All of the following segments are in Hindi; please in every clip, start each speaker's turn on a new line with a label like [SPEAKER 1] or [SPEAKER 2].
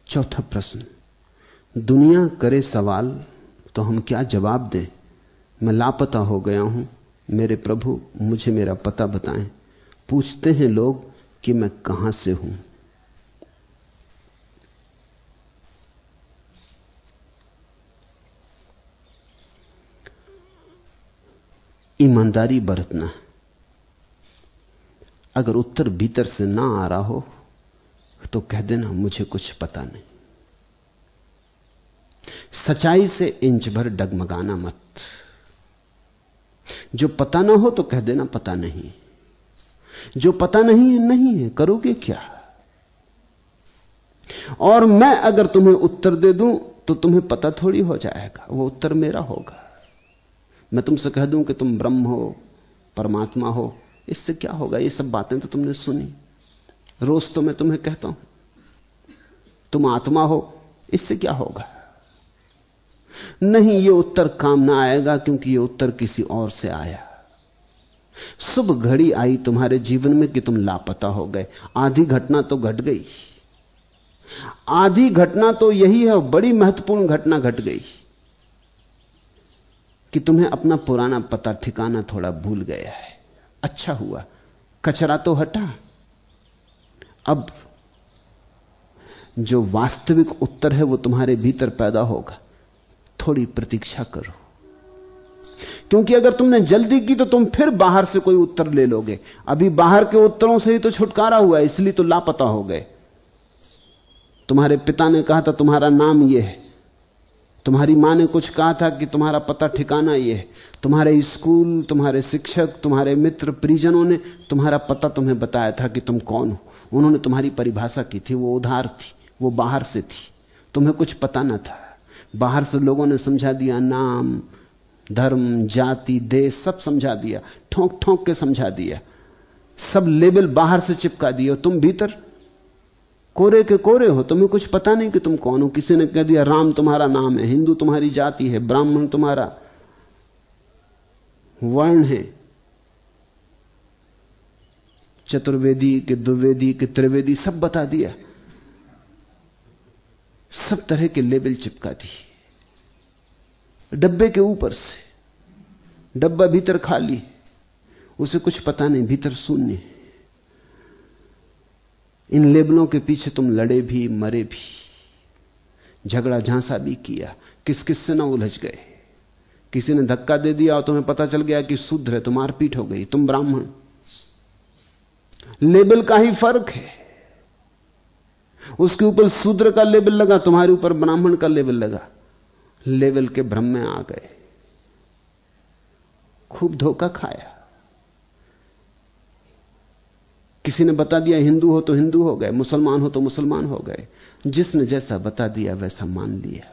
[SPEAKER 1] चौथा प्रश्न, दुनिया करे सवाल तो हम क्या जवाब दें? मैं लापता हो गया हूं, मेरे प्रभु मुझे मेरा पता बताएं। पूछते हैं लोग कि मैं कहां से हूं। ईमानदारी बरतना। अगर उत्तर भीतर से ना आ रहा हो तो कह देना मुझे कुछ पता नहीं। सच्चाई से इंच भर डगमगाना मत। जो पता ना हो तो कह देना पता नहीं। जो पता नहीं है नहीं है, करोगे क्या? और मैं अगर तुम्हें उत्तर दे दूं तो तुम्हें पता थोड़ी हो जाएगा, वो उत्तर मेरा होगा। मैं तुमसे कह दूं कि तुम ब्रह्म हो, परमात्मा हो, इससे क्या होगा? ये सब बातें तो तुमने सुनी, रोज तो मैं तुम्हें कहता हूं तुम आत्मा हो, इससे क्या होगा? नहीं, ये उत्तर काम ना आएगा, क्योंकि ये उत्तर किसी और से आया। शुभ घड़ी आई तुम्हारे जीवन में कि तुम लापता हो गए। आधी घटना तो घट गई। आधी घटना तो यही है, बड़ी महत्वपूर्ण घटना घट गई कि तुम्हें अपना पुराना पता ठिकाना थोड़ा भूल गया है। अच्छा हुआ, कचरा तो हटा। अब जो वास्तविक उत्तर है वो तुम्हारे भीतर पैदा होगा। थोड़ी प्रतीक्षा करो, क्योंकि अगर तुमने जल्दी की तो तुम फिर बाहर से कोई उत्तर ले लोगे। अभी बाहर के उत्तरों से ही तो छुटकारा हुआ, इसलिए तो लापता हो गए। तुम्हारे पिता ने कहा था तुम्हारा नाम यह है, तुम्हारी मां ने कुछ कहा था कि तुम्हारा पता ठिकाना यह है, तुम्हारे स्कूल, तुम्हारे शिक्षक, तुम्हारे मित्र परिजनों ने तुम्हारा पता तुम्हें बताया था कि तुम कौन हो। उन्होंने तुम्हारी परिभाषा की थी, वो उधार थी, वो बाहर से थी, तुम्हें कुछ पता न था। बाहर से लोगों ने समझा दिया, नाम, धर्म, जाति, देश सब समझा दिया, ठोंक ठोंक के समझा दिया, सब लेबल बाहर से चिपका दिए। तुम भीतर कोरे के कोरे हो, तुम्हें कुछ पता नहीं कि तुम कौन हो। किसी ने कह दिया राम तुम्हारा नाम है, हिंदू तुम्हारी जाति है, ब्राह्मण तुम्हारा वर्ण है, चतुर्वेदी के द्विवेदी के त्रिवेदी सब बता दिया, सब तरह के लेबल चिपका दी डब्बे के ऊपर से। डब्बा भीतर खाली, उसे कुछ पता नहीं, भीतर शून्य। इन लेबलों के पीछे तुम लड़े भी, मरे भी, झगड़ा झांसा भी किया, किस किस से ना उलझ गए। किसी ने धक्का दे दिया और तुम्हें पता चल गया कि शूद्र है, तो मारपीट हो गई, तुम ब्राह्मण। लेबल का ही फर्क है। उसके ऊपर शूद्र का लेबल लगा, तुम्हारे ऊपर ब्राह्मण का लेबल लगा। लेवल के भ्रम में आ गए, खूब धोखा खाया। किसी ने बता दिया हिंदू हो तो हिंदू हो गए, मुसलमान हो तो मुसलमान हो गए। जिसने जैसा बता दिया वैसा मान लिया।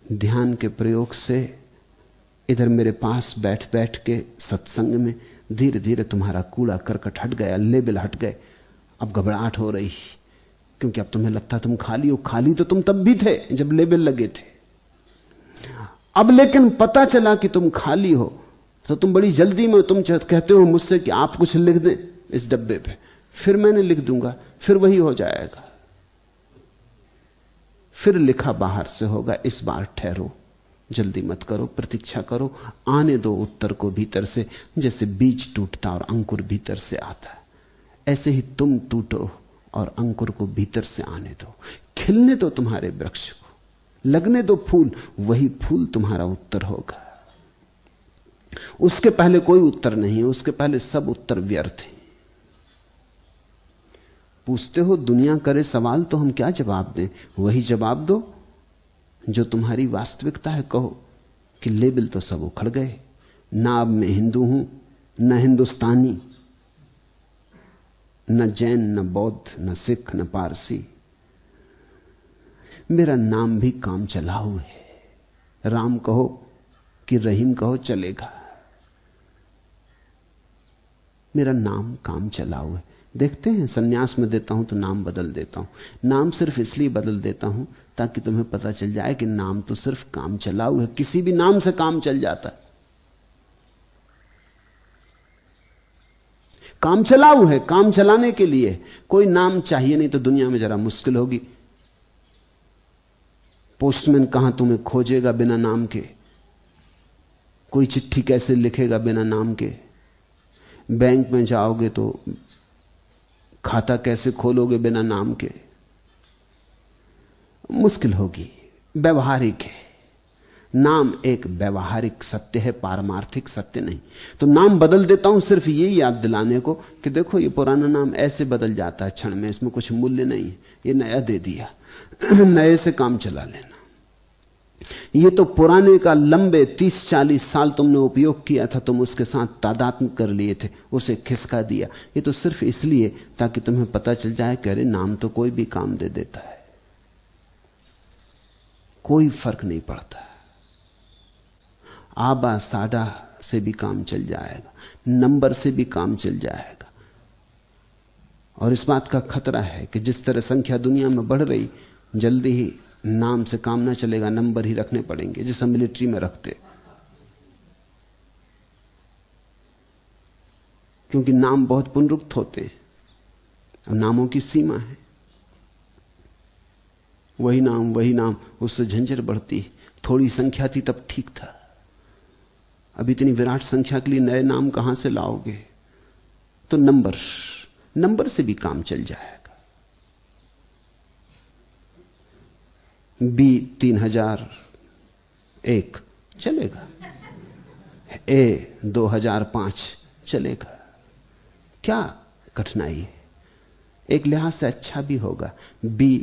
[SPEAKER 1] ध्यान के प्रयोग से इधर मेरे पास बैठ बैठ के सत्संग में धीरे धीरे तुम्हारा कूड़ा करकट हट गया, लेबल हट गए। अब घबराहट हो रही, क्योंकि अब तुम्हें लगता तुम खाली हो। खाली तो तुम तब भी थे जब लेबल लगे थे। अब लेकिन पता चला कि तुम खाली हो तो तुम बड़ी जल्दी में, तुम कहते हो मुझसे कि आप कुछ लिख दें इस डब्बे पे, फिर मैंने लिख दूंगा, फिर वही हो जाएगा। फिर लिखा बाहर से होगा। इस बार ठहरो, जल्दी मत करो, प्रतीक्षा करो, आने दो उत्तर को भीतर से। जैसे बीज टूटता और अंकुर भीतर से आता है, ऐसे ही तुम टूटो और अंकुर को भीतर से आने दो। खिलने दो तुम्हारे वृक्ष को, लगने दो फूल, वही फूल तुम्हारा उत्तर होगा। उसके पहले कोई उत्तर नहीं है, उसके पहले सब उत्तर व्यर्थ हैं। पूछते हो दुनिया करे सवाल तो हम क्या जवाब दें? वही जवाब दो जो तुम्हारी वास्तविकता है। कहो कि लेबल तो सब उखड़ गए, ना अब मैं हिंदू हूं, न हिंदुस्तानी, न जैन, न बौद्ध, न सिख, न पारसी। मेरा नाम भी काम चलाऊ है। राम कहो कि रहीम कहो चलेगा, मेरा नाम काम चलाऊ है। देखते हैं, सन्यास में देता हूं तो नाम बदल देता हूं। नाम सिर्फ इसलिए बदल देता हूं ताकि तुम्हें पता चल जाए कि नाम तो सिर्फ काम चलाऊ है। किसी भी नाम से काम चल जाता है। काम चलाऊ है, काम चलाने के लिए कोई नाम चाहिए नहीं तो दुनिया में जरा मुश्किल होगी। पोस्टमैन कहां तुम्हें खोजेगा बिना नाम के? कोई चिट्ठी कैसे लिखेगा बिना नाम के? बैंक में जाओगे तो खाता कैसे खोलोगे बिना नाम के? मुश्किल होगी। व्यवहारिक है नाम, एक व्यवहारिक सत्य है, पारमार्थिक सत्य नहीं। तो नाम बदल देता हूं सिर्फ यही याद दिलाने को कि देखो ये पुराना नाम ऐसे बदल जाता है क्षण में, इसमें कुछ मूल्य नहीं है, ये नया दे दिया नए से काम चला लेना। ये तो पुराने का लंबे 30-40 साल तुमने उपयोग किया था, तुम उसके साथ तादात्म्य कर लिए थे, उसे खिसका दिया। ये तो सिर्फ इसलिए ताकि तुम्हें पता चल जाए कि अरे नाम तो कोई भी काम दे देता है, कोई फर्क नहीं पड़ता। आबा साडा से भी काम चल जाएगा, नंबर से भी काम चल जाएगा। और इस बात का खतरा है कि जिस तरह संख्या दुनिया में बढ़ रही, जल्दी ही नाम से काम ना चलेगा, नंबर ही रखने पड़ेंगे, जैसा मिलिट्री में रखते। क्योंकि नाम बहुत पुनरुक्त होते हैं और नामों की सीमा है। वही नाम, उससे झंझट बढ़ती। थोड़ी संख्या थी तब ठीक था, अब इतनी विराट संख्या के लिए नए नाम कहां से लाओगे? तो नंबर से भी काम चल जाएगा। B 3001 चलेगा, A 2005 चलेगा, क्या कठिनाई है? एक लिहाज से अच्छा भी होगा। B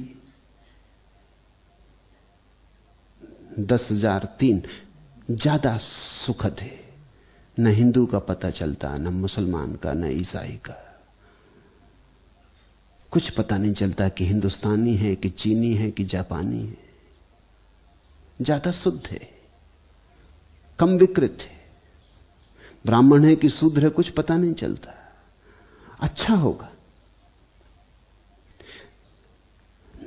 [SPEAKER 1] 10,003 ज्यादा सुखद है, न हिंदू का पता चलता, न मुसलमान का, न ईसाई का। कुछ पता नहीं चलता कि हिंदुस्तानी है कि चीनी है कि जापानी है। ज्यादा शुद्ध है, कम विकृत है। ब्राह्मण है कि शूद्र है कुछ पता नहीं चलता, अच्छा होगा।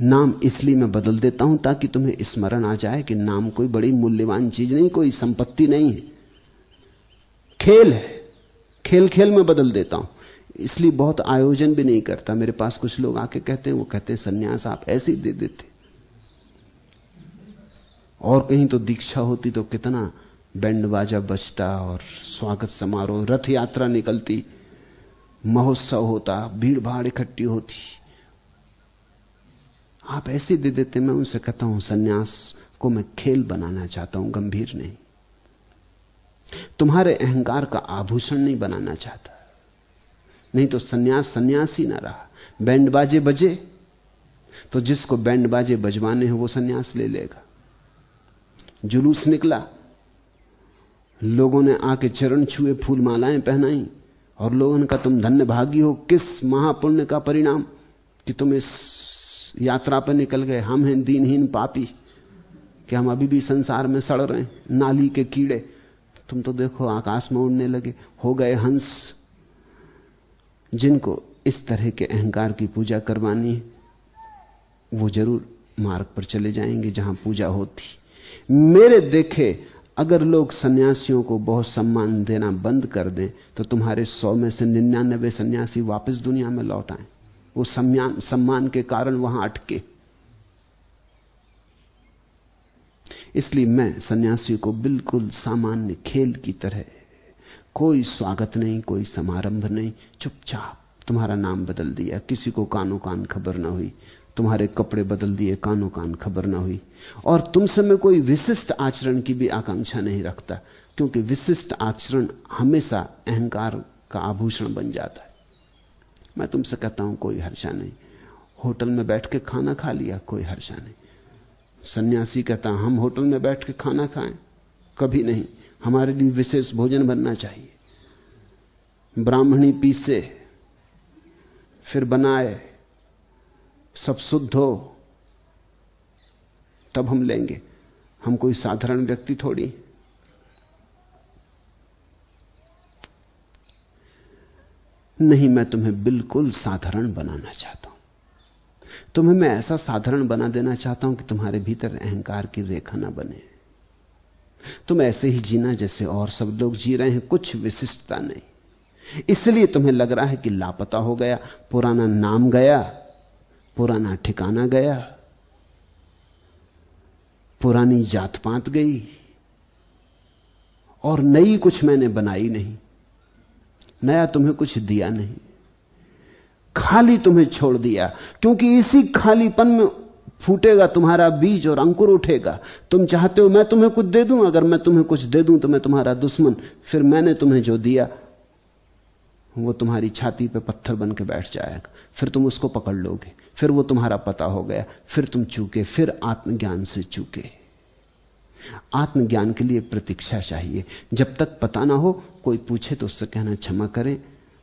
[SPEAKER 1] नाम इसलिए मैं बदल देता हूं ताकि तुम्हें स्मरण आ जाए कि नाम कोई बड़ी मूल्यवान चीज नहीं, कोई संपत्ति नहीं है, खेल है। खेल खेल में बदल देता हूं, इसलिए बहुत आयोजन भी नहीं करता। मेरे पास कुछ लोग आके कहते हैं, वो कहते हैं सन्यास आप ऐसे ही दे देते, और कहीं तो दीक्षा होती तो कितना बैंड बाजा बजता और स्वागत समारोह, रथ यात्रा निकलती, महोत्सव होता, भीड़ भाड़ इकट्ठी होती, आप ऐसे दे देते। मैं उनसे कहता हूं सन्यास को मैं खेल बनाना चाहता हूं, गंभीर नहीं। तुम्हारे अहंकार का आभूषण नहीं बनाना चाहता, नहीं तो सन्यास सन्यास ही ना रहा। बैंड बाजे बजे तो जिसको बैंड बाजे बजवाने हैं वो सन्यास ले लेगा। जुलूस निकला, लोगों ने आके चरण छुए, फूल मालाएं पहनाई, और लोगों ने कहा तुम धन्य भागी हो, किस महापुण्य का परिणाम कि तुम इस यात्रा पर निकल गए। हम हैं दीनहीन पापी कि हम अभी भी संसार में सड़ रहे हैं, नाली के कीड़े। तुम तो देखो आकाश में उड़ने लगे, हो गए हंस। जिनको इस तरह के अहंकार की पूजा करवानी है वो जरूर मार्ग पर चले जाएंगे जहां पूजा होती। मेरे देखे अगर लोग सन्यासियों को बहुत सम्मान देना बंद कर दें तो तुम्हारे 100 में से 99 सन्यासी वापस दुनिया में लौट आए। वो सम्मान के कारण वहां अटके। इसलिए मैं सन्यासी को बिल्कुल सामान्य खेल की तरह, कोई स्वागत नहीं, कोई समारंभ नहीं, चुपचाप तुम्हारा नाम बदल दिया, किसी को कानो कान खबर ना हुई, तुम्हारे कपड़े बदल दिए, कानो कान खबर ना हुई। और तुमसे मैं कोई विशिष्ट आचरण की भी आकांक्षा नहीं रखता, क्योंकि विशिष्ट आचरण हमेशा अहंकार का आभूषण बन जाता है। मैं तुमसे कहता हूं कोई हर्षा नहीं, होटल में बैठ के खाना खा लिया, कोई हर्षा नहीं। सन्यासी कहता हम होटल में बैठ के खाना खाएं, कभी नहीं, हमारे लिए विशेष भोजन बनना चाहिए। ब्राह्मणी पीसे फिर बनाए, सब शुद्ध हो, तब हम लेंगे। हम कोई साधारण व्यक्ति थोड़ी। नहीं, मैं तुम्हें बिल्कुल साधारण बनाना चाहता हूं। तुम्हें मैं ऐसा साधारण बना देना चाहता हूं कि तुम्हारे भीतर अहंकार की रेखा ना बने। तुम ऐसे ही जीना जैसे और सब लोग जी रहे हैं, कुछ विशिष्टता नहीं। इसलिए तुम्हें लग रहा है कि लापता हो गया, पुराना नाम गया, पुराना ठिकाना गया, पुरानी जात पात गई, और नई कुछ मैंने बनाई नहीं, नया तुम्हें कुछ दिया नहीं, खाली तुम्हें छोड़ दिया। क्योंकि इसी खालीपन में फूटेगा तुम्हारा बीज और अंकुर उठेगा। तुम चाहते हो मैं तुम्हें कुछ दे दूं, अगर मैं तुम्हें कुछ दे दूं तो मैं तुम्हारा दुश्मन, फिर मैंने तुम्हें जो दिया वो तुम्हारी छाती पे पत्थर बन के बैठ जाएगा, फिर तुम उसको पकड़ लोगे, फिर वो तुम्हारा पता हो गया, फिर तुम चूके, फिर आत्मज्ञान से चूके। आत्मज्ञान के लिए प्रतीक्षा चाहिए। जब तक पता ना हो, कोई पूछे तो उससे कहना क्षमा करें,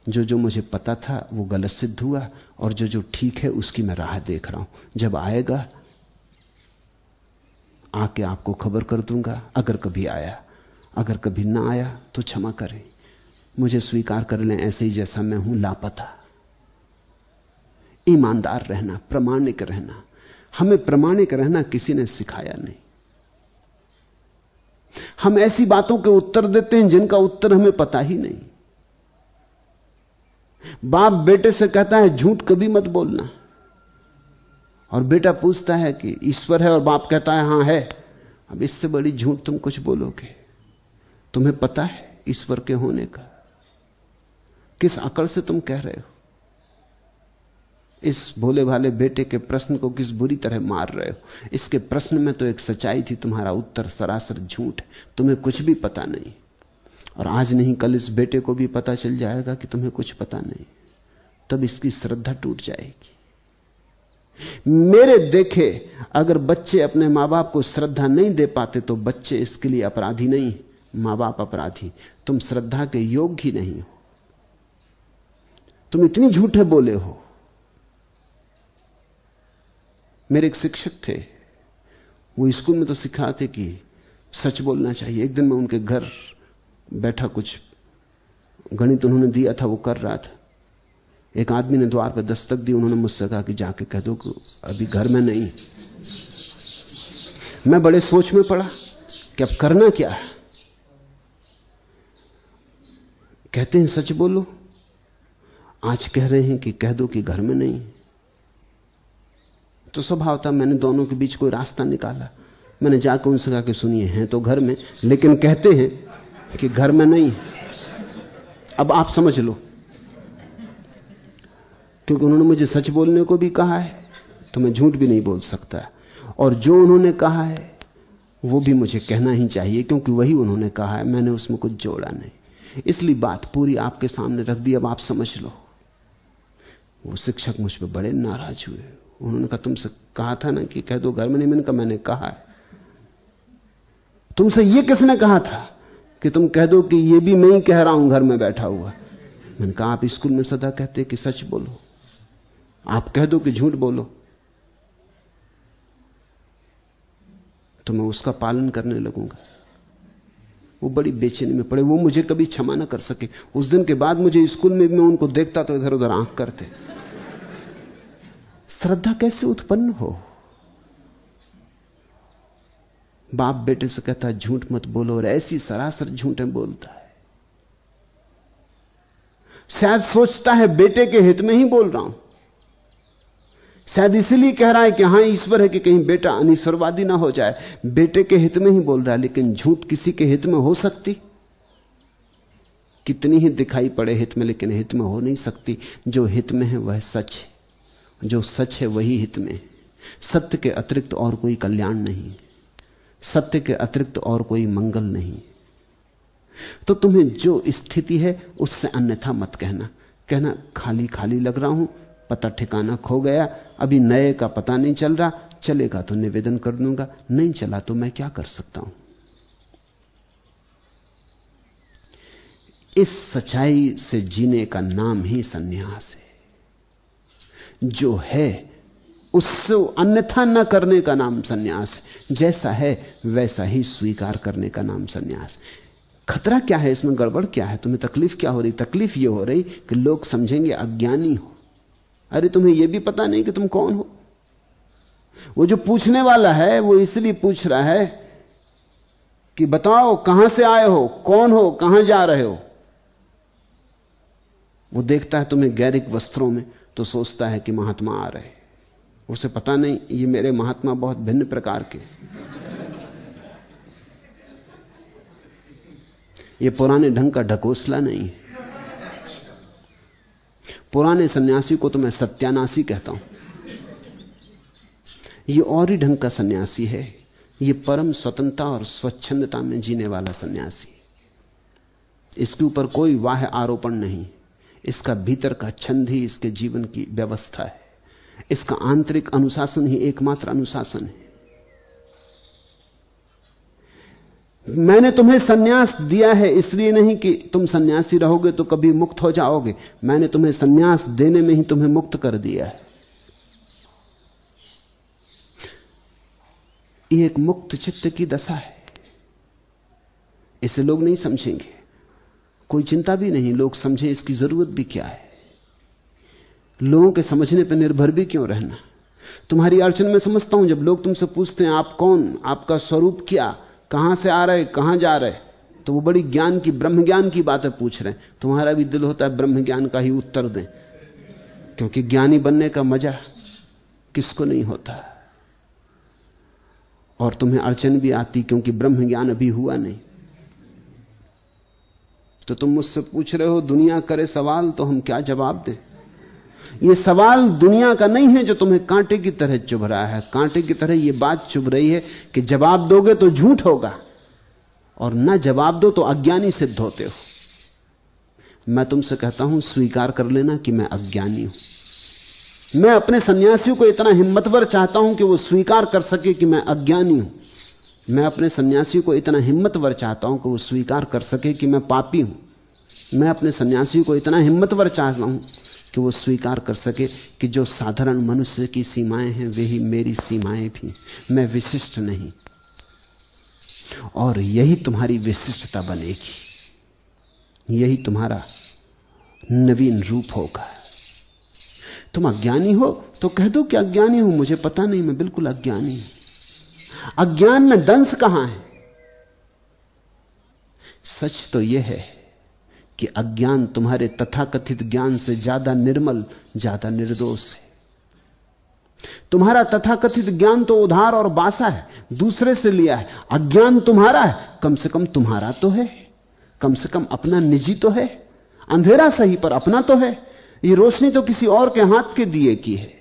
[SPEAKER 1] जो मुझे पता था वो गलत सिद्ध हुआ, और जो ठीक है उसकी मैं राह देख रहा हूं। जब आएगा आके आपको खबर कर दूंगा, अगर कभी आया। अगर कभी ना आया तो क्षमा करें, मुझे स्वीकार कर लें ऐसे ही जैसा मैं हूं, लापता। ईमानदार रहना, प्रामाणिक रहना। हमें प्रामाणिक रहना किसी ने सिखाया नहीं। हम ऐसी बातों के उत्तर देते हैं जिनका उत्तर हमें पता ही नहीं। बाप बेटे से कहता है झूठ कभी मत बोलना, और बेटा पूछता है कि ईश्वर है, और बाप कहता है हां है। अब इससे बड़ी झूठ तुम कुछ बोलोगे? तुम्हें पता है ईश्वर के होने का, किस अकड़ से तुम कह रहे हो? इस भोले भाले बेटे के प्रश्न को किस बुरी तरह मार रहे हो? इसके प्रश्न में तो एक सच्चाई थी, तुम्हारा उत्तर सरासर झूठ है। तुम्हें कुछ भी पता नहीं, और आज नहीं कल इस बेटे को भी पता चल जाएगा कि तुम्हें कुछ पता नहीं, तब इसकी श्रद्धा टूट जाएगी। मेरे देखे अगर बच्चे अपने मां बाप को श्रद्धा नहीं दे पाते तो बच्चे इसके लिए अपराधी नहीं, मां बाप अपराधी। तुम श्रद्धा के योग्य ही नहीं हो, तुम इतनी झूठे बोले हो। मेरे एक शिक्षक थे, वो स्कूल में तो सिखाते कि सच बोलना चाहिए। एक दिन मैं उनके घर बैठा, कुछ गणित उन्होंने दिया था वो कर रहा था। एक आदमी ने द्वार पर दस्तक दी, उन्होंने मुझसे कहा कि जाके कह दो कि अभी घर में नहीं। मैं बड़े सोच में पड़ा कि अब करना क्या है। कहते हैं सच बोलो। आज कह रहे हैं कि कह दो कि घर में नहीं। तो स्वभाव था मैंने दोनों के बीच कोई रास्ता निकाला। मैंने जाकर उनसे कहा कि सुनिए, हैं तो घर में लेकिन कहते हैं कि घर में नहीं। अब आप समझ लो, क्योंकि उन्होंने मुझे सच बोलने को भी कहा है तो मैं झूठ भी नहीं बोल सकता, और जो उन्होंने कहा है वो भी मुझे कहना ही चाहिए, क्योंकि वही उन्होंने कहा है, मैंने उसमें कुछ जोड़ा नहीं। इसलिए बात पूरी आपके सामने रख दी, अब आप समझ लो। वो शिक्षक मुझ पर बड़े नाराज हुए। उन्होंने कहा तुमसे कहा था ना कि कह दो घर में नहीं। मैंने कहा मैंने कहा है। तुमसे ये किसने कहा था कि तुम कह दो कि ये भी मैं ही कह रहा हूं घर में बैठा हुआ? मैंने कहा आप स्कूल में सदा कहते कि सच बोलो, आप कह दो कि झूठ बोलो, तो मैं उसका पालन करने लगूंगा। वो बड़ी बेचैनी में पड़े, वो मुझे कभी क्षमा न कर सके। उस दिन के बाद मुझे स्कूल में मैं उनको देखता तो इधर उधर आंख करते। श्रद्धा कैसे उत्पन्न हो? बाप बेटे से कहता है झूठ मत बोलो, और ऐसी सरासर झूठें बोलता है। शायद सोचता है बेटे के हित में ही बोल रहा हूं, शायद इसलिए कह रहा है कि हां ईश्वर है कि कहीं बेटा अनिश्वरवादी ना हो जाए। बेटे के हित में ही बोल रहा है, लेकिन झूठ किसी के हित में हो सकती? कितनी ही दिखाई पड़े हित में, लेकिन हित में हो नहीं सकती। जो हित में है वह सच है, जो सच है वही हित में है। सत्य के अतिरिक्त और कोई कल्याण नहीं, सत्य के अतिरिक्त और कोई मंगल नहीं। तो तुम्हें जो स्थिति है उससे अन्यथा मत कहना। कहना खाली खाली लग रहा हूं, पता ठिकाना खो गया, अभी नए का पता नहीं चल रहा, चलेगा तो निवेदन कर दूंगा, नहीं चला तो मैं क्या कर सकता हूं। इस सच्चाई से जीने का नाम ही संन्यास है। जो है उससे अन्यथा न करने का नाम संन्यास है। जैसा है वैसा ही स्वीकार करने का नाम संन्यास। खतरा क्या है इसमें? गड़बड़ क्या है? तुम्हें तकलीफ क्या हो रही? तकलीफ यह हो रही कि लोग समझेंगे अज्ञानी हो। अरे तुम्हें यह भी पता नहीं कि तुम कौन हो। वो जो पूछने वाला है वो इसलिए पूछ रहा है कि बताओ कहां से आए हो, कौन हो, कहां जा रहे हो। वो देखता है तुम्हें गैरिक वस्त्रों में तो सोचता है कि महात्मा आ रहे। उसे पता नहीं ये मेरे महात्मा बहुत भिन्न प्रकार के, ये पुराने ढंग का ढकोसला नहीं है। पुराने सन्यासी को तो मैं सत्यानाशी कहता हूं। ये और ही ढंग का सन्यासी है, ये परम स्वतंत्रता और स्वच्छंदता में जीने वाला सन्यासी। इसके ऊपर कोई वाह आरोपण नहीं, इसका भीतर का छंद ही इसके जीवन की व्यवस्था है। इसका आंतरिक अनुशासन ही एकमात्र अनुशासन है। मैंने तुम्हें सन्यास दिया है इसलिए नहीं कि तुम सन्यासी रहोगे तो कभी मुक्त हो जाओगे। मैंने तुम्हें सन्यास देने में ही तुम्हें मुक्त कर दिया है। ये एक मुक्त चित्त की दशा है। इसे लोग नहीं समझेंगे, कोई चिंता भी नहीं, लोग समझें इसकी जरूरत भी क्या है। लोगों के समझने पर निर्भर भी क्यों रहना। तुम्हारी अड़चन में समझता हूं, जब लोग तुमसे पूछते हैं आप कौन, आपका स्वरूप क्या, कहां से आ रहे, कहां जा रहे, तो वो बड़ी ज्ञान की, ब्रह्म ज्ञान की बातें पूछ रहे हैं। तुम्हारा भी दिल होता है ब्रह्म ज्ञान का ही उत्तर दें, क्योंकि ज्ञानी बनने का मजा किसको नहीं होता। और तुम्हें अड़चन भी आती क्योंकि ब्रह्म ज्ञान अभी हुआ नहीं। तो तुम मुझसे पूछ रहे हो दुनिया करे सवाल तो हम क्या जवाब दें। यह सवाल दुनिया का नहीं है जो तुम्हें कांटे की तरह चुभ रहा है। कांटे की तरह यह बात चुभ रही है कि जवाब दोगे तो झूठ होगा और ना जवाब दो तो अज्ञानी सिद्ध होते हो। मैं तुमसे कहता हूं स्वीकार कर लेना कि मैं अज्ञानी हूं। मैं अपने सन्यासियों को इतना हिम्मतवर चाहता हूं कि वो स्वीकार कर सके कि मैं अज्ञानी हूं। मैं अपने सन्यासियों को इतना हिम्मतवर चाहता हूं कि वो स्वीकार कर सके कि मैं पापी हूं। मैं अपने सन्यासियों को इतना हिम्मतवर चाहता हूं कि वो स्वीकार कर सके कि जो साधारण मनुष्य की सीमाएं हैं वे ही मेरी सीमाएं भी, मैं विशिष्ट नहीं। और यही तुम्हारी विशिष्टता बनेगी, यही तुम्हारा नवीन रूप होगा। तुम अज्ञानी हो तो कह दो कि अज्ञानी हूं, मुझे पता नहीं, मैं बिल्कुल अज्ञानी हूं। अज्ञान में दंश कहां है? सच तो यह है कि अज्ञान तुम्हारे तथाकथित ज्ञान से ज्यादा निर्मल, ज्यादा निर्दोष है। तुम्हारा तथाकथित ज्ञान तो उधार और बासा है, दूसरे से लिया है। अज्ञान तुम्हारा है, कम से कम तुम्हारा तो है, कम से कम अपना निजी तो है। अंधेरा सही पर अपना तो है। ये रोशनी तो किसी और के हाथ के दिए की है,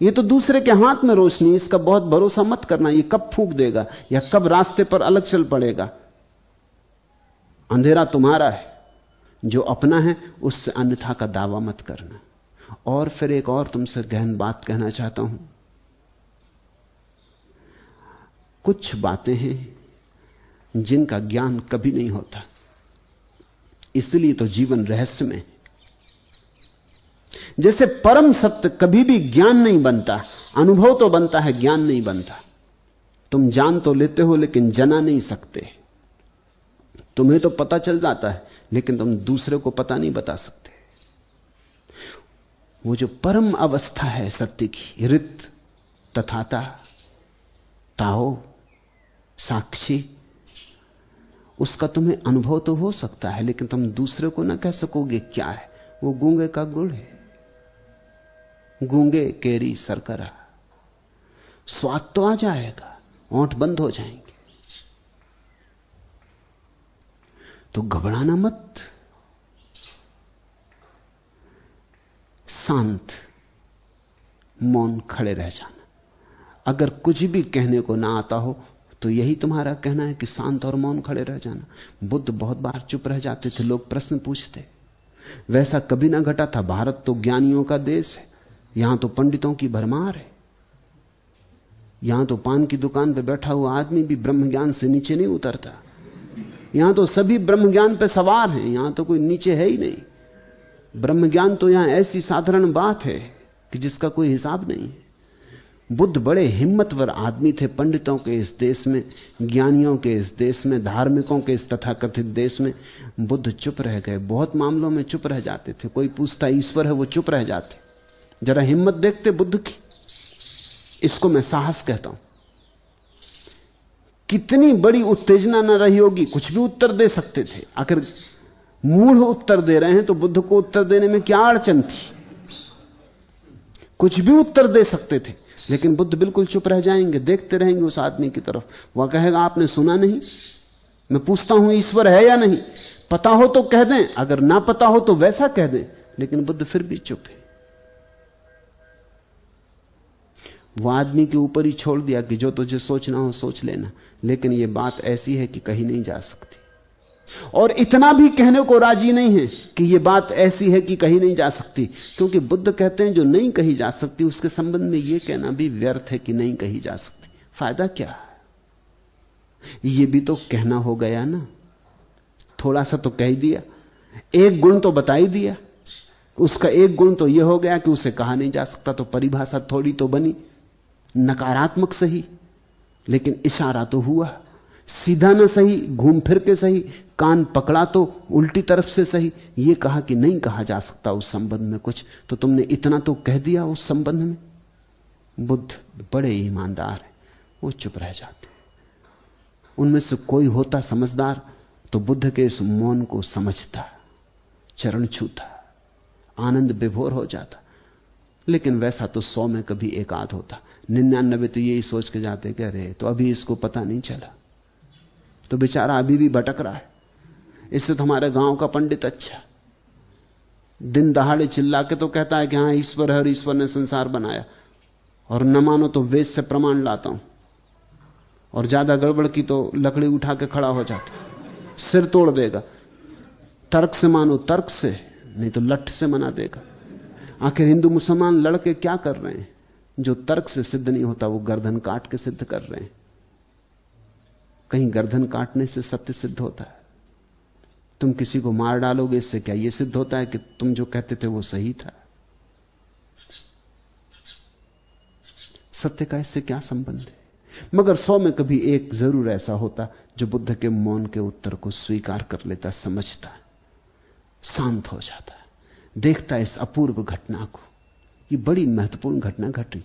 [SPEAKER 1] ये तो दूसरे के हाथ में रोशनी। इसका बहुत भरोसा मत करना, ये कब फूंक देगा या कब रास्ते पर अलग चल पड़ेगा। अंधेरा तुम्हारा है, जो अपना है उससे अन्यथा का दावा मत करना। और फिर एक और तुमसे गहन बात कहना चाहता हूं। कुछ बातें हैं जिनका ज्ञान कभी नहीं होता, इसलिए तो जीवन रहस्य में। जैसे परम सत्य कभी भी ज्ञान नहीं बनता, अनुभव तो बनता है, ज्ञान नहीं बनता। तुम जान तो लेते हो लेकिन जना नहीं सकते। तुम्हें तो पता चल जाता है लेकिन तुम दूसरे को पता नहीं बता सकते। वो जो परम अवस्था है सत्य की, रित, तथाता, ताओ, साक्षी, उसका तुम्हें अनुभव तो हो सकता है लेकिन तुम दूसरे को ना कह सकोगे क्या है। वो गूंगे का गुड़ है, गूंगे केरी सरकरा। स्वाद तो आ जाएगा, होंठ बंद हो जाएंगे। तो घबराना मत, शांत मौन खड़े रह जाना। अगर कुछ भी कहने को ना आता हो तो यही तुम्हारा कहना है कि शांत और मौन खड़े रह जाना। बुद्ध बहुत बार चुप रह जाते थे, लोग प्रश्न पूछते। वैसा कभी ना घटा था। भारत तो ज्ञानियों का देश है, यहां तो पंडितों की भरमार है। यहां तो पान की दुकान पे बैठा हुआ आदमी भी ब्रह्म ज्ञान से नीचे नहीं उतरता। यहां तो सभी ब्रह्म ज्ञान पे सवार हैं, यहां तो कोई नीचे है ही नहीं। ब्रह्म ज्ञान तो यहां ऐसी साधारण बात है कि जिसका कोई हिसाब नहीं है। बुद्ध बड़े हिम्मतवर आदमी थे। पंडितों के इस देश में, ज्ञानियों के इस देश में, धार्मिकों के इस तथाकथित देश में बुद्ध चुप रह गए। बहुत मामलों में चुप रह जाते थे। कोई पूछता ईश्वर है, वो चुप रह जाते। जरा हिम्मत देखते बुद्ध की। इसको मैं साहस कहता हूं। कितनी बड़ी उत्तेजना न रही होगी, कुछ भी उत्तर दे सकते थे। आखिर मूढ़ उत्तर दे रहे हैं तो बुद्ध को उत्तर देने में क्या अड़चन थी? कुछ भी उत्तर दे सकते थे, लेकिन बुद्ध बिल्कुल चुप रह जाएंगे, देखते रहेंगे उस आदमी की तरफ। वह कहेगा आपने सुना नहीं, मैं पूछता हूं ईश्वर है या नहीं, पता हो तो कह दें, अगर ना पता हो तो वैसा कह दें। लेकिन बुद्ध फिर भी चुप है। वो आदमी के ऊपर ही छोड़ दिया कि जो तुझे सोचना हो सोच लेना, लेकिन यह बात ऐसी है कि कहीं नहीं जा सकती। और इतना भी कहने को राजी नहीं है कि यह बात ऐसी है कि कहीं नहीं जा सकती, क्योंकि बुद्ध कहते हैं जो नहीं कही जा सकती उसके संबंध में यह कहना भी व्यर्थ है कि नहीं कही जा सकती। फायदा क्या? यह भी तो कहना हो गया ना, थोड़ा सा तो कह दिया, एक गुण तो बता ही दिया। उसका एक गुण तो यह हो गया कि उसे कहा नहीं जा सकता, तो परिभाषा थोड़ी तो बनी, नकारात्मक सही लेकिन इशारा तो हुआ। सीधा ना सही, घूम फिर के सही, कान पकड़ा तो उल्टी तरफ से सही। यह कहा कि नहीं कहा जा सकता उस संबंध में कुछ, तो तुमने इतना तो कह दिया उस संबंध में। बुद्ध बड़े ईमानदार हैं, वो चुप रह जाते। उनमें से कोई होता समझदार तो बुद्ध के इस मौन को समझता, चरण छूता, आनंद विभोर हो जाता। लेकिन वैसा तो 100 में कभी एक आध होता, 99 तो यही सोच के जाते कि अरे तो अभी इसको पता नहीं चला, तो बेचारा अभी भी भटक रहा है, इससे तो हमारे गांव का पंडित अच्छा, दिन दहाड़े चिल्ला के तो कहता है कि हां ईश्वर है और ईश्वर ने संसार बनाया, और न मानो तो वेद से प्रमाण लाता हूं, और ज्यादा गड़बड़ की तो लकड़ी उठा के खड़ा हो जाता, सिर तोड़ देगा। तर्क से मानो तर्क से, नहीं तो लठ से मना देगा। आखिर हिंदू मुसलमान लड़के क्या कर रहे हैं? जो तर्क से सिद्ध नहीं होता वो गर्दन काट के सिद्ध कर रहे हैं। कहीं गर्दन काटने से सत्य सिद्ध होता है? तुम किसी को मार डालोगे, इससे क्या यह सिद्ध होता है कि तुम जो कहते थे वो सही था? सत्य का इससे क्या संबंध है? मगर 100 में कभी एक जरूर ऐसा होता जो बुद्ध के मौन के उत्तर को स्वीकार कर लेता, समझता, शांत हो जाता, देखता इस अपूर्व घटना को। ये बड़ी महत्वपूर्ण घटना घटी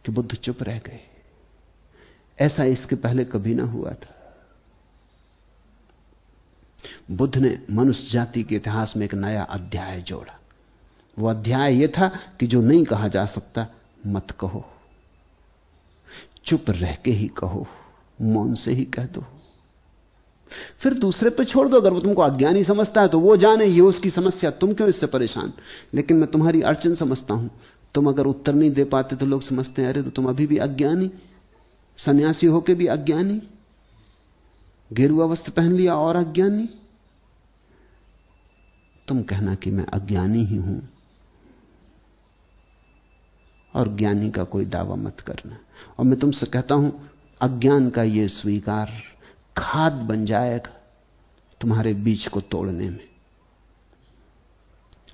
[SPEAKER 1] कि बुद्ध चुप रह गए। ऐसा इसके पहले कभी ना हुआ था। बुद्ध ने मनुष्य जाति के इतिहास में एक नया अध्याय जोड़ा। वो अध्याय यह था कि जो नहीं कहा जा सकता मत कहो, चुप रह के ही कहो, मौन से ही कह दो। फिर दूसरे पे छोड़ दो, अगर वो तुमको अज्ञानी समझता है तो वो जाने, ये उसकी समस्या, तुम क्यों इससे परेशान। लेकिन मैं तुम्हारी अड़चन समझता हूं। तुम अगर उत्तर नहीं दे पाते तो लोग समझते हैं अरे तो तुम अभी भी अज्ञानी, सन्यासी होके भी अज्ञानी, गेरुआ वस्त्र पहन लिया और अज्ञानी। तुम कहना कि मैं अज्ञानी ही हूं और ज्ञानी का कोई दावा मत करना। और मैं तुमसे कहता हूं अज्ञान का यह स्वीकार खाद बन जाएगा तुम्हारे बीज को तोड़ने में।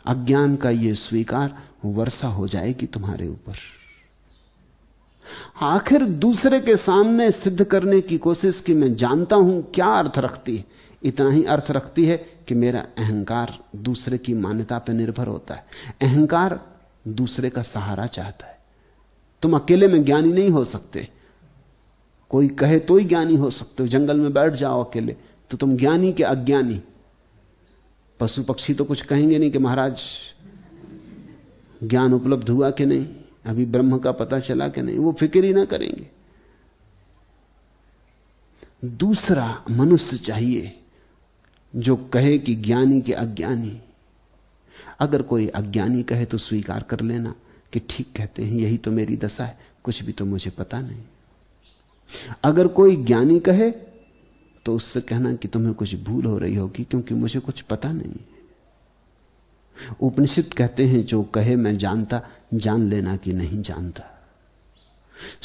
[SPEAKER 1] अज्ञान का यह स्वीकार वर्षा हो जाएगी तुम्हारे ऊपर। आखिर दूसरे के सामने सिद्ध करने की कोशिश कि मैं जानता हूं क्या अर्थ रखती है? इतना ही अर्थ रखती है कि मेरा अहंकार दूसरे की मान्यता पर निर्भर होता है। अहंकार दूसरे का सहारा चाहता है। तुम अकेले में ज्ञानी नहीं हो सकते। कोई कहे तो ही ज्ञानी हो सकते हो। जंगल में बैठ जाओ अकेले तो तुम ज्ञानी के अज्ञानी। पशु पक्षी तो कुछ कहेंगे नहीं कि महाराज ज्ञान उपलब्ध हुआ कि नहीं, अभी ब्रह्म का पता चला कि नहीं, वो फिक्र ही ना करेंगे। दूसरा मनुष्य चाहिए जो कहे कि ज्ञानी के अज्ञानी। अगर कोई अज्ञानी कहे तो स्वीकार कर लेना कि ठीक कहते हैं, यही तो मेरी दशा है, कुछ भी तो मुझे पता नहीं। अगर कोई ज्ञानी कहे तो उससे कहना कि तुम्हें कुछ भूल हो रही होगी क्योंकि मुझे कुछ पता नहीं। उपनिषद कहते हैं जो कहे मैं जानता, जान लेना कि नहीं जानता।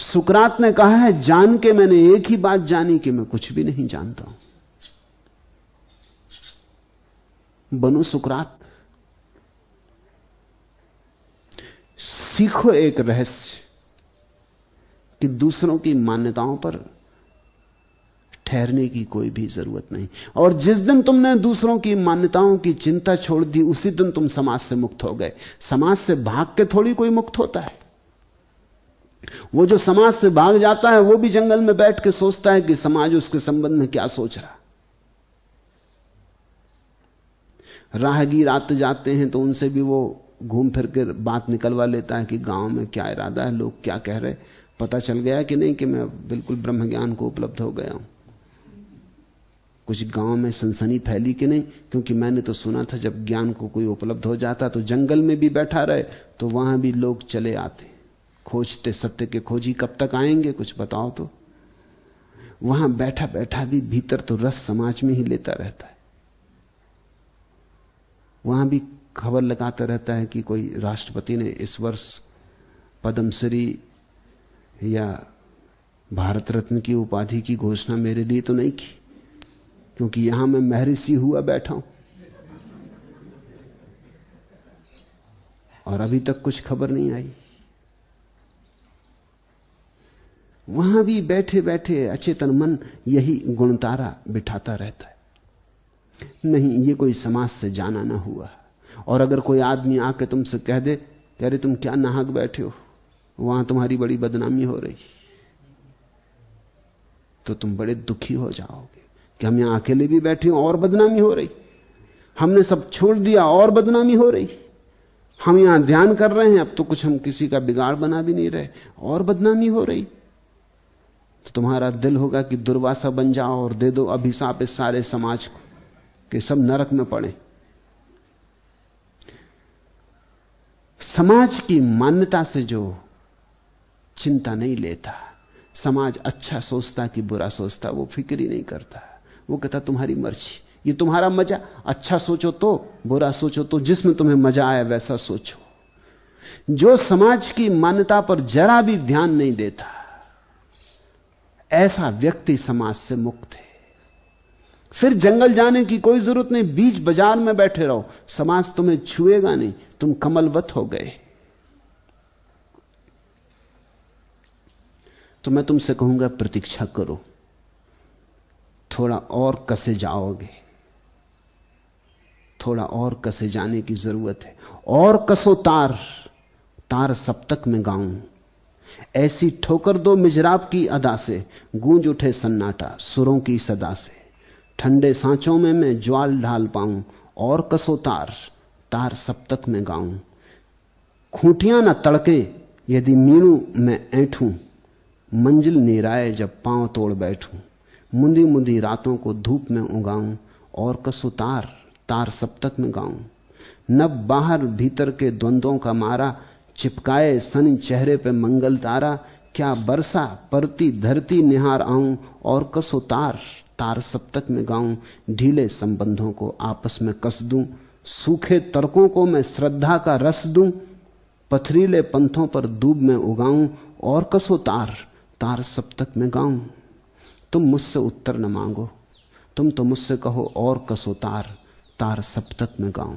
[SPEAKER 1] सुकरात ने कहा है जान के मैंने एक ही बात जानी कि मैं कुछ भी नहीं जानता हूं। बनो सुकरात, सीखो एक रहस्य कि दूसरों की मान्यताओं पर ठहरने की कोई भी जरूरत नहीं। और जिस दिन तुमने दूसरों की मान्यताओं की चिंता छोड़ दी उसी दिन तुम समाज से मुक्त हो गए। समाज से भाग के थोड़ी कोई मुक्त होता है। वो जो समाज से भाग जाता है वो भी जंगल में बैठ के सोचता है कि समाज उसके संबंध में क्या सोच रहा। राहगीर आते जाते हैं तो उनसे भी वो घूम फिर कर बात निकलवा लेता है कि गांव में क्या इरादा है, लोग क्या कह रहे, पता चल गया कि नहीं कि मैं बिल्कुल ब्रह्म ज्ञान को उपलब्ध हो गया हूं। कुछ गांव में सनसनी फैली कि नहीं, क्योंकि मैंने तो सुना था जब ज्ञान को कोई उपलब्ध हो जाता तो जंगल में भी बैठा रहे तो वहां भी लोग चले आते, खोजते, सत्य के खोजी कब तक आएंगे, कुछ बताओ तो। वहां बैठा बैठा भी भीतर तो रस समाज में ही लेता रहता है। वहां भी खबर लगाता रहता है कि कोई राष्ट्रपति ने इस वर्ष पद्मश्री या भारत रत्न की उपाधि की घोषणा मेरे लिए तो नहीं की, क्योंकि यहां मैं महर्षि हुआ बैठा हूं और अभी तक कुछ खबर नहीं आई। वहां भी बैठे बैठे अचेतन मन यही गुणतारा बिठाता रहता है। नहीं, ये कोई समाज से जाना ना हुआ। और अगर कोई आदमी आके तुमसे कह दे कि अरे तुम क्या नाहक बैठे हो, वहां तुम्हारी बड़ी बदनामी हो रही, तो तुम बड़े दुखी हो जाओगे कि हम यहां अकेले भी बैठे हो और बदनामी हो रही, हमने सब छोड़ दिया और बदनामी हो रही, हम यहां ध्यान कर रहे हैं, अब तो कुछ हम किसी का बिगाड़ बना भी नहीं रहे और बदनामी हो रही। तो तुम्हारा दिल होगा कि दुर्वासा बन जाओ और दे दो अभिशाप इस सारे समाज को कि सब नरक में पड़े। समाज की मान्यता से जो चिंता नहीं लेता, समाज अच्छा सोचता कि बुरा सोचता, वो फिक्र ही नहीं करता। वो कहता तुम्हारी मर्जी, ये तुम्हारा मजा, अच्छा सोचो तो, बुरा सोचो तो, जिसमें तुम्हें मजा आए वैसा सोचो। जो समाज की मान्यता पर जरा भी ध्यान नहीं देता, ऐसा व्यक्ति समाज से मुक्त है। फिर जंगल जाने की कोई जरूरत नहीं, बीच बाजार में बैठे रहो, समाज तुम्हें छुएगा नहीं, तुम कमलवत हो गए। तो मैं तुमसे कहूंगा प्रतीक्षा करो, थोड़ा और कसे जाओगे, थोड़ा और कसे जाने की जरूरत है। और कसो तार, तार सप्तक में गाऊं, ऐसी ठोकर दो मिजराब की अदा से, गूंज उठे सन्नाटा सुरों की सदा से। ठंडे सांचों में मैं ज्वाल ढाल पाऊं, और कसो तार, तार सप्तक में गाऊं। खूंटियां न तड़के यदि मीणू मैं ऐंठूं, मंजिल नीराए जब पांव तोड़ बैठूं। मुंदी मुंदी रातों को धूप में उगाऊं, और कसो तार, तार सप्तक में गाऊं। नब बाहर भीतर के द्वंद्वों का मारा, चिपकाए सनी चेहरे पे मंगल तारा। क्या बरसा परती धरती निहार आऊं, और कसो तार, तार सप्तक में गाऊं। ढीले संबंधों को आपस में कस दूं, सूखे तर्कों को मैं श्रद्धा का रस दूं। पथरीले पंथों पर दूब में उगाऊं, और कसो तार, तार सप्तक में गाऊं। तुम मुझसे उत्तर न मांगो, तुम तो मुझसे कहो और कसो तार, तार सप्तक में गाऊं।